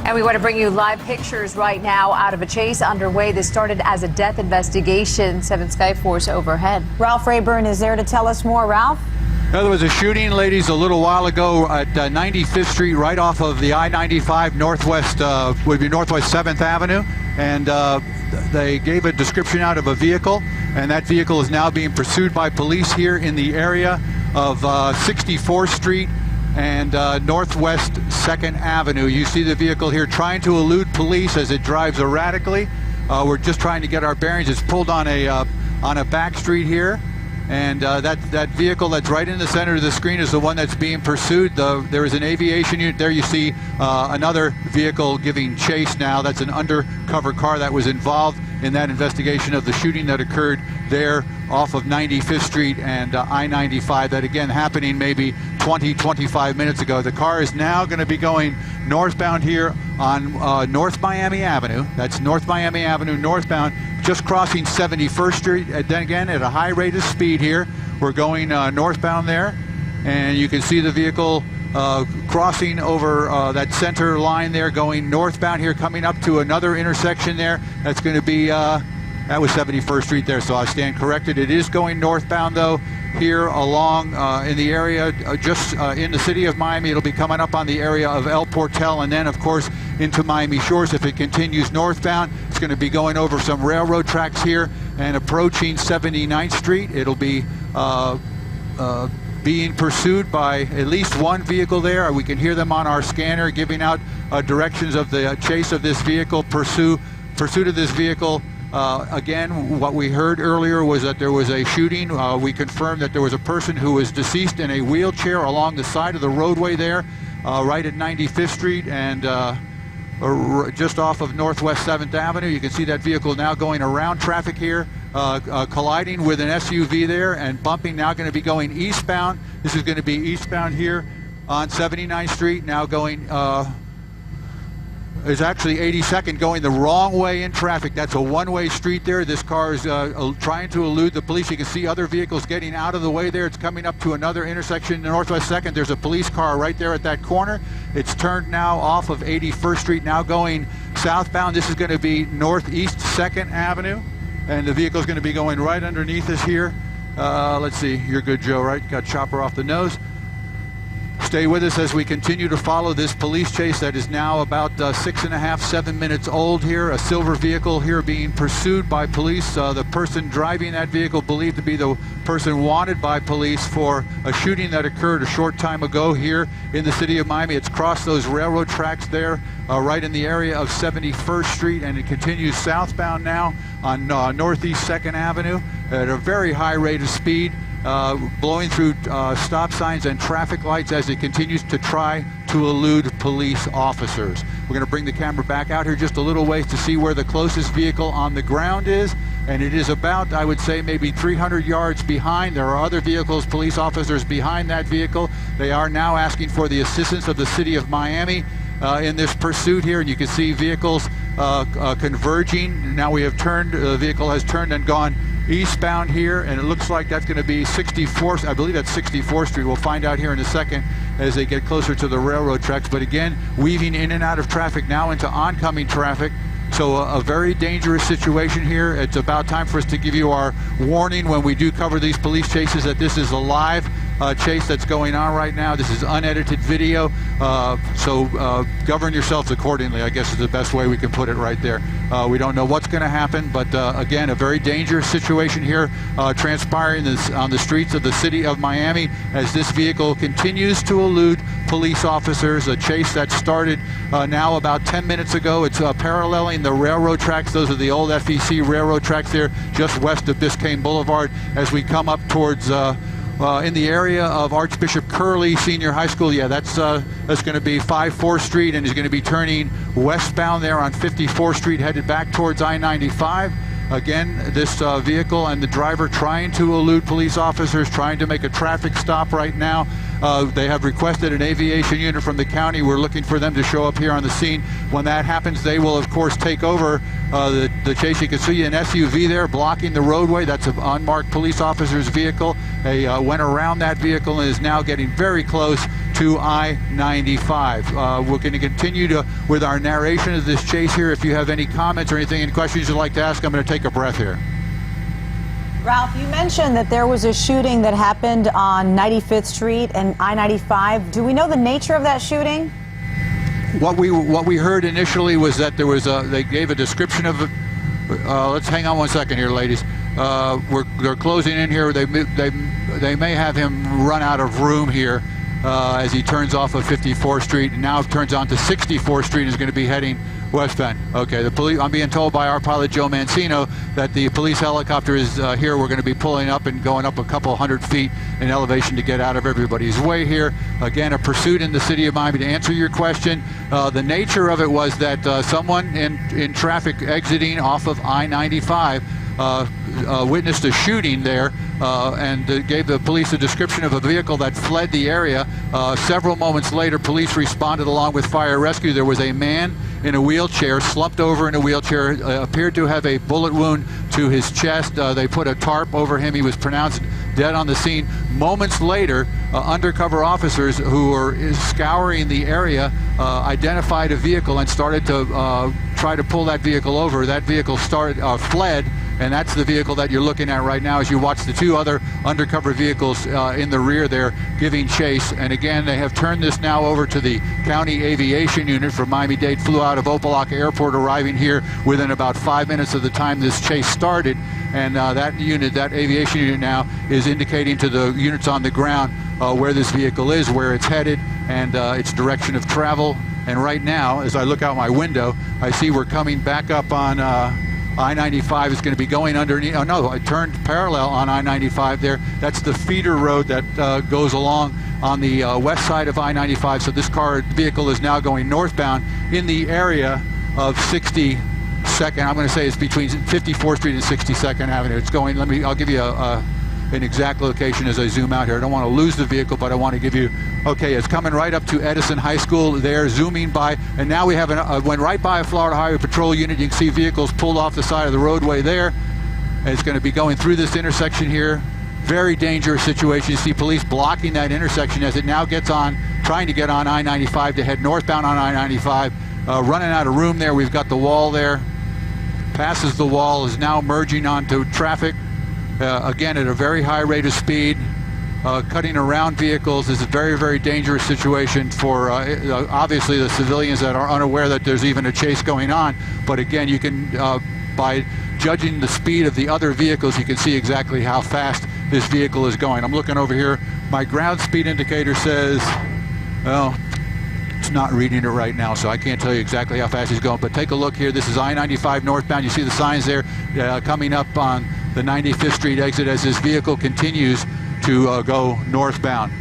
And we want to bring you live pictures right now out of a chase underway. This started as a death investigation. 7 Skyforce overhead. Ralph Rayburn is there to tell us more. Ralph? There was a shooting, ladies, a little while ago at 95th Street, right off of the I-95 Northwest, would be Northwest 7th Avenue. And they gave a description out of a vehicle, and that vehicle is now being pursued by police here in the area of 64th Street and Northwest 2nd Avenue. You see the vehicle here trying to elude police as it drives erratically. We're just trying to get our bearings. It's pulled on a back street here, and that vehicle that's right in the center of the screen is the one that's being pursued. There is an aviation unit there. You see another vehicle giving chase now. That's an undercover car that was involved in that investigation of the shooting that occurred there off of 95th Street and I-95. That again happening maybe 20-25 minutes ago. The car is now going to be going northbound here on North Miami Avenue. That's North Miami Avenue northbound, just crossing 71st Street. And then again at a high rate of speed here. We're going northbound there, and you can see the vehicle crossing over that center line there, going northbound here, coming up to another intersection there. That's going to be, that was 71st Street there, so I stand corrected. It is going northbound, though, here along in the area, just in the city of Miami. It'll be coming up on the area of El Portal, and then, of course, into Miami Shores. If it continues northbound, it's going to be going over some railroad tracks here and approaching 79th Street. It'll be being pursued by at least one vehicle there. We can hear them on our scanner giving out directions of the chase of this vehicle, pursuit of this vehicle. Again, what we heard earlier was that there was a shooting. We confirmed that there was a person who was deceased in a wheelchair along the side of the roadway there, right at 95th Street and just off of Northwest 7th Avenue. You can see that vehicle now going around traffic here, colliding with an SUV there and bumping, now going to be going eastbound. This is going to be eastbound here on 79th Street, now going, is actually 82nd, going the wrong way in traffic. That's a one-way street there. This car is trying to elude the police. You can see other vehicles getting out of the way there. It's coming up to another intersection in Northwest 2nd. There's a police car right there at that corner. It's turned now off of 81st Street, now going southbound. This is going to be Northeast 2nd Avenue, and the vehicle is going to be going right underneath us here. Let's see, you're good, Joe, right? Got chopper off the nose. Stay with us as we continue to follow this police chase that is now about 6.5, 7 minutes old here. A silver vehicle here being pursued by police. The person driving that vehicle believed to be the person wanted by police for a shooting that occurred a short time ago here in the city of Miami. It's crossed those railroad tracks there right in the area of 71st Street, and it continues southbound now on Northeast 2nd Avenue at a very high rate of speed. Blowing through stop signs and traffic lights as it continues to try to elude police officers. We're going to bring the camera back out here just a little ways to see where the closest vehicle on the ground is, and it is about, I would say, maybe 300 yards behind. There are other vehicles, police officers behind that vehicle. They are now asking for the assistance of the city of Miami in this pursuit here, and you can see vehicles converging. Now we have turned, the vehicle has turned and gone eastbound here, and it looks like that's going to be 64th, I believe that's 64th Street. We'll find out here in a second as they get closer to the railroad tracks. But again, weaving in and out of traffic now into oncoming traffic. So a very dangerous situation here. It's about time for us to give you our warning when we do cover these police chases that this is a live chase that's going on right now. This is unedited video, so govern yourselves accordingly, I guess is the best way we can put it right there. We don't know what's going to happen, but again, a very dangerous situation here transpiring on the streets of the city of Miami as this vehicle continues to elude police officers. A chase that started now about 10 minutes ago. It's paralleling the railroad tracks. Those are the old FEC railroad tracks there just west of Biscayne Boulevard as we come up towards in the area of Archbishop Curley Senior High School. Yeah, that's going to be 54th Street, and he's going to be turning westbound there on 54th Street, headed back towards I-95. Again, this vehicle and the driver trying to elude police officers, trying to make a traffic stop right now. They have requested an aviation unit from the county. We're looking for them to show up here on the scene. When that happens, they will, of course, take over the chase. You can see an SUV there blocking the roadway. That's an unmarked police officer's vehicle. They went around that vehicle and is now getting very close to to I-95. We're going to continue with our narration of this chase here. If you have any comments or anything, any questions you'd like to ask, I'm going to take a breath here. Ralph, you mentioned that there was a shooting that happened on 95th Street and I-95. Do we know the nature of that shooting? What we heard initially was that there was they gave a description of it. Let's hang on one second here, ladies. They're closing in here. They may have him run out of room here as he turns off of 54th Street and now turns onto 64th Street and is going to be heading westbound. Okay, the police. I'm being told by our pilot Joe Mancino that the police helicopter is here. We're going to be pulling up and going up a couple hundred feet in elevation to get out of everybody's way here. Again, a pursuit in the city of Miami. To answer your question, the nature of it was that someone in traffic exiting off of I-95 witnessed a shooting there and gave the police a description of a vehicle that fled the area. Several moments later, police responded along with fire rescue. There was a man in a wheelchair, slumped over in a wheelchair, appeared to have a bullet wound to his chest. They put a tarp over him. He was pronounced dead on the scene. Moments later, undercover officers who were scouring the area identified a vehicle and started to try to pull that vehicle over. That vehicle fled, and that's the vehicle that you're looking at right now as you watch the two other undercover vehicles in the rear there giving chase. And again, they have turned this now over to the County Aviation Unit from Miami-Dade. Flew out of Opa-locka Airport, arriving here within about 5 minutes of the time this chase started. And that aviation unit now is indicating to the units on the ground where this vehicle is, where it's headed, and its direction of travel. And right now, as I look out my window, I see we're coming back up on I-95 is going to be going underneath. Oh no, I turned parallel on I-95 there. That's the feeder road that goes along on the west side of I-95. So this vehicle is now going northbound in the area of 62nd. I'm going to say it's between 54th Street and 62nd Avenue. It's going. I'll give you an exact location as I zoom out here. I don't want to lose the vehicle, but I want to give you. Okay, it's coming right up to Edison High School there, zooming by, and now we have went right by a Florida Highway Patrol unit. You can see vehicles pulled off the side of the roadway there. And it's going to be going through this intersection here. Very dangerous situation. You see police blocking that intersection as it now gets on, trying to get on I-95 to head northbound on I-95. Running out of room there. We've got the wall there. Passes the wall, is now merging onto traffic. Again, at a very high rate of speed. Cutting around vehicles is a very, very dangerous situation for obviously the civilians that are unaware that there's even a chase going on. But again, you can, by judging the speed of the other vehicles, you can see exactly how fast this vehicle is going. I'm looking over here. My ground speed indicator says, well, it's not reading it right now, so I can't tell you exactly how fast he's going. But take a look here. This is I-95 northbound. You see the signs there coming up on the 95th Street exit as this vehicle continues to go northbound.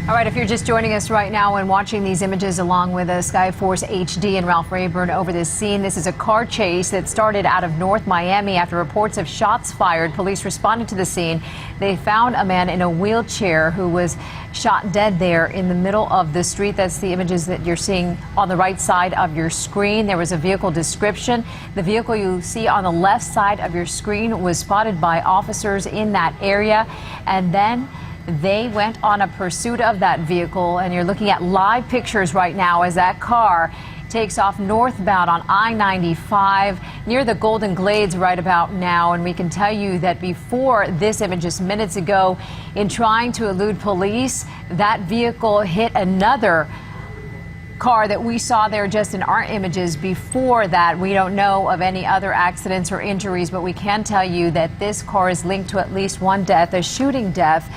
All right, if you're just joining us right now and watching these images along with Skyforce HD and Ralph Rayburn over this scene, this is a car chase that started out of North Miami after reports of shots fired. Police responded to the scene. They found a man in a wheelchair who was shot dead there in the middle of the street. That's the images that you're seeing on the right side of your screen. There was a vehicle description. The vehicle you see on the left side of your screen was spotted by officers in that area, and then they went on a pursuit of that vehicle, and you're looking at live pictures right now as that car takes off northbound on I-95 near the Golden Glades right about now. And we can tell you that before this image just minutes ago, in trying to elude police, that vehicle hit another car that we saw there just in our images before that. We don't know of any other accidents or injuries, but we can tell you that this car is linked to at least one death, a shooting death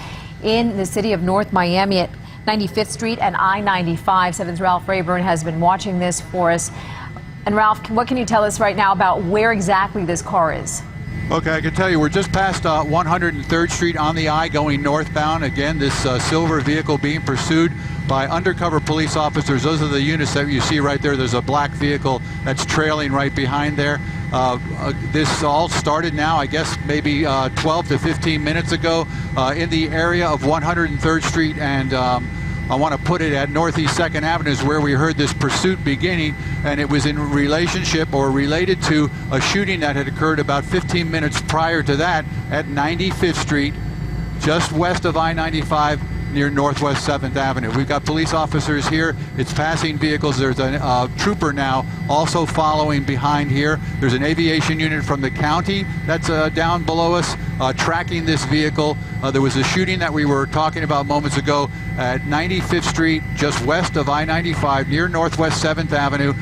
in the city of North Miami at 95th Street and I-95. 7's Ralph Rayburn has been watching this for us. And Ralph, what can you tell us right now about where exactly this car is? Okay, I can tell you we're just past 103rd Street on the I going northbound. Again, this silver vehicle being pursued by undercover police officers. Those are the units that you see right there. There's a black vehicle that's trailing right behind there. This all started now, I guess, maybe 12 to 15 minutes ago in the area of 103rd Street, and I want to put it at Northeast 2nd Avenue is where we heard this pursuit beginning, and it was in relationship or related to a shooting that had occurred about 15 minutes prior to that at 95th Street, just west of I-95, near Northwest 7th Avenue. We've got police officers here. It's passing vehicles. There's a trooper now also following behind here. There's an aviation unit from the county that's down below us tracking this vehicle. There was a shooting that we were talking about moments ago at 95th Street, just west of I-95, near Northwest 7th Avenue.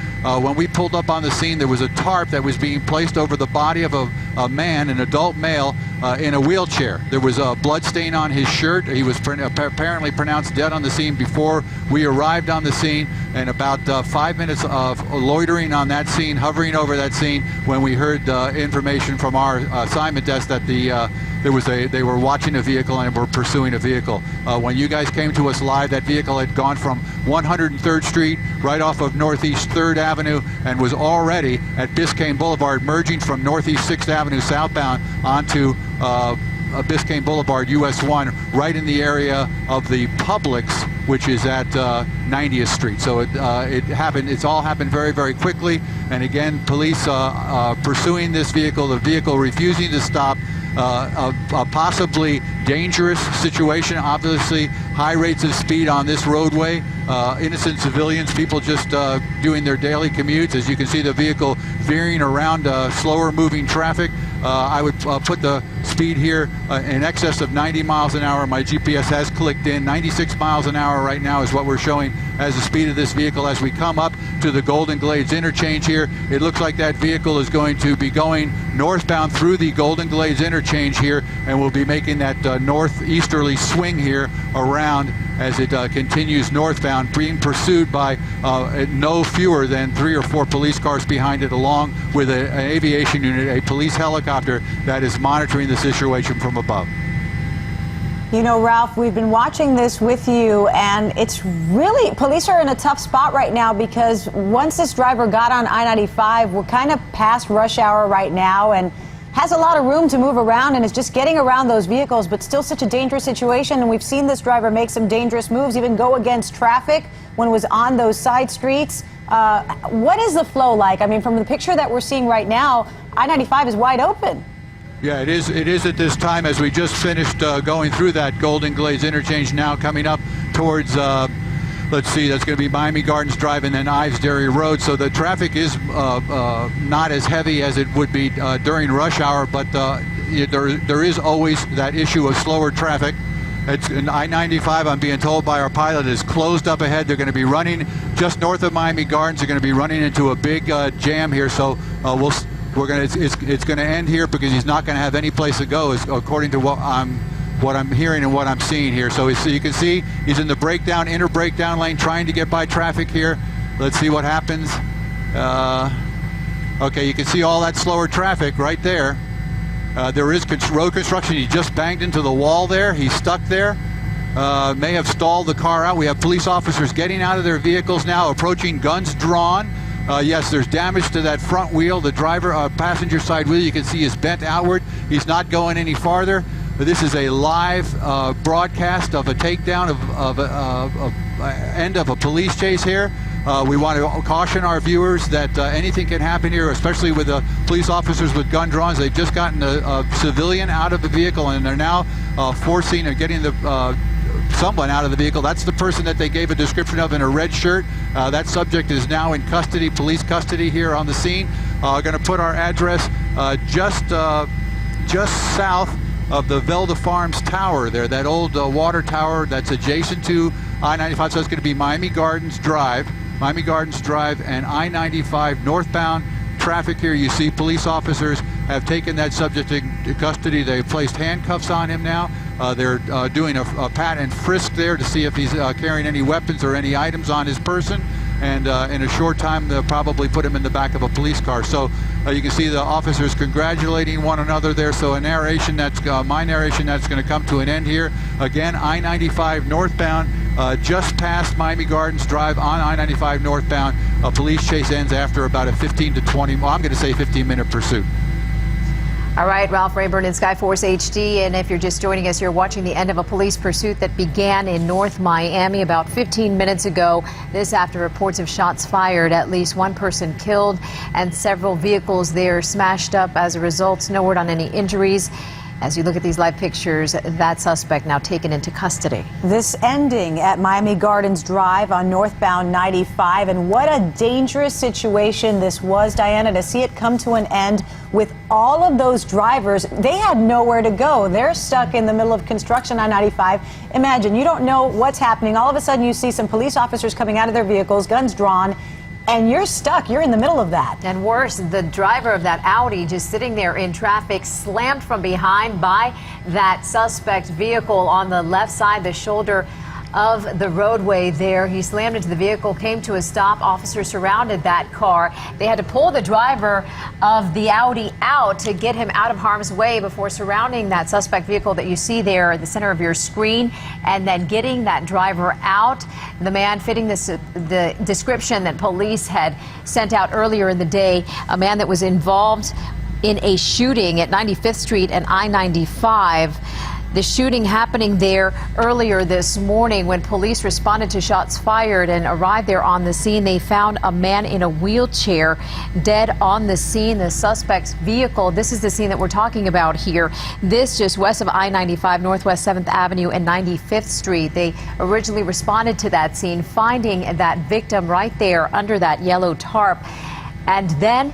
When we pulled up on the scene, there was a tarp that was being placed over the body of a man, an adult male, in a wheelchair. There was a blood stain on his shirt. He was apparently pronounced dead on the scene before we arrived on the scene, and about 5 minutes of loitering on that scene, hovering over that scene, when we heard information from our assignment desk that they were watching a vehicle and were pursuing a vehicle. When you guys came to us live, that vehicle had gone from 103rd Street right off of Northeast 3rd Avenue and was already at Biscayne Boulevard, merging from Northeast 6th Avenue southbound onto Biscayne Boulevard, US 1, right in the area of the Publix, which is at 90th Street. So it's all happened very, very quickly. And again, police pursuing this vehicle, the vehicle refusing to stop. A possibly dangerous situation, obviously high rates of speed on this roadway, innocent civilians, people just doing their daily commutes. As you can see, the vehicle veering around slower moving traffic. I would put the speed here in excess of 90 miles an hour. My GPS has clicked in. 96 miles an hour right now is what we're showing as the speed of this vehicle. As we come up to the Golden Glades interchange here, it looks like that vehicle is going to be going northbound through the Golden Glades interchange here, and we'll be making that northeasterly swing here around as it continues northbound, being pursued by no fewer than 3 or 4 police cars behind it, along with an aviation unit, a police helicopter that is monitoring the situation from above. You know, Ralph, we've been watching this with you, and it's really, police are in a tough spot right now because once this driver got on I-95, we're kind of past rush hour right now and has a lot of room to move around and is just getting around those vehicles, but still such a dangerous situation. And we've seen this driver make some dangerous moves, even go against traffic when it was on those side streets. What is the flow like? I mean, from the picture that we're seeing right now, I-95 is wide open. Yeah, it is at this time, as we just finished going through that Golden Glades interchange, now coming up towards, let's see, that's going to be Miami Gardens Drive and then Ives Dairy Road. So the traffic is not as heavy as it would be during rush hour, but there is always that issue of slower traffic. It's an I-95, I'm being told by our pilot, is closed up ahead. They're going to be running just north of Miami Gardens. They're going to be running into a big jam here. So it's going to end here because he's not going to have any place to go, according to what I'm hearing and what I'm seeing here. So you can see he's in the inner breakdown lane, trying to get by traffic here. Let's see what happens. Okay, you can see all that slower traffic right there. There is road construction. He just banged into the wall there. He's stuck there. May have stalled the car out. We have police officers getting out of their vehicles now, approaching, guns drawn. Yes, there's damage to that front wheel. The passenger side wheel, you can see, is bent outward. He's not going any farther. This is a live broadcast of a takedown of end of a police chase here. We want to caution our viewers that anything can happen here, especially with the police officers with gun drawn. They've just gotten a civilian out of the vehicle, and they're now forcing or getting someone out of the vehicle. That's the person that they gave a description of in a red shirt. That subject is now in custody, police custody here on the scene. Going to put our address just south of the Velda Farms Tower there, that old water tower that's adjacent to I-95. So it's going to be Miami Gardens Drive and I-95 northbound traffic here. You see police officers have taken that subject into custody. They've placed handcuffs on him now. They're doing a pat and frisk there to see if he's carrying any weapons or any items on his person. And in a short time, they'll probably put him in the back of a police car. So you can see the officers congratulating one another there. So my narration that's going to come to an end here. Again, I-95 northbound, just past Miami Gardens Drive on I-95 northbound. A police chase ends after about a 15 to 20, well, I'm going to say 15-minute pursuit. All right, Ralph Rayburn in Skyforce HD. And if you're just joining us, you're watching the end of a police pursuit that began in North Miami about 15 minutes ago. This after reports of shots fired, at least one person killed and several vehicles there smashed up as a result. No word on any injuries. As you look at these live pictures, that suspect now taken into custody. This ending at Miami Gardens Drive on northbound 95, and what a dangerous situation this was, Diana, to see it come to an end with all of those drivers. They had nowhere to go. They're stuck in the middle of construction on 95. Imagine, you don't know what's happening. All of a sudden you see some police officers coming out of their vehicles, guns drawn, and you're stuck. You're in the middle of that. And worse, the driver of that Audi just sitting there in traffic, slammed from behind by that suspect vehicle on the left side, the shoulder of the roadway there. He slammed into the vehicle, came to a stop. Officers surrounded that car. They had to pull the driver of the Audi out to get him out of harm's way before surrounding that suspect vehicle that you see there at the center of your screen, and then getting that driver out. The man fitting the description that police had sent out earlier in the day, a man that was involved in a shooting at 95th Street and I-95. The shooting happening there earlier this morning. When police responded to shots fired and arrived there on the scene, they found a man in a wheelchair dead on the scene. The suspect's vehicle, this is the scene that we're talking about here. This just west of I-95, Northwest 7th Avenue and 95th Street. They originally responded to that scene, finding that victim right there under that yellow tarp. And then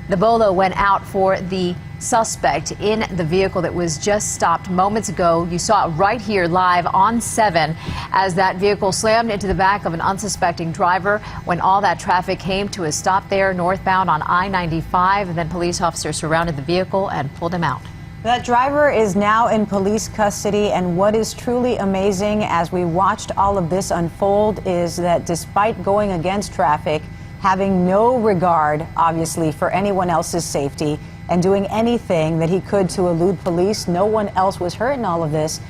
the bolo went out for the suspect in the vehicle that was just stopped moments ago. You saw it right here live on 7 as that vehicle slammed into the back of an unsuspecting driver when all that traffic came to a stop there northbound on I-95, and then police officers surrounded the vehicle and pulled him out. That driver is now in police custody, and what is truly amazing as we watched all of this unfold is that despite going against traffic, having no regard, obviously, for anyone else's safety, and doing anything that he could to elude police, no one else was hurt in all of this.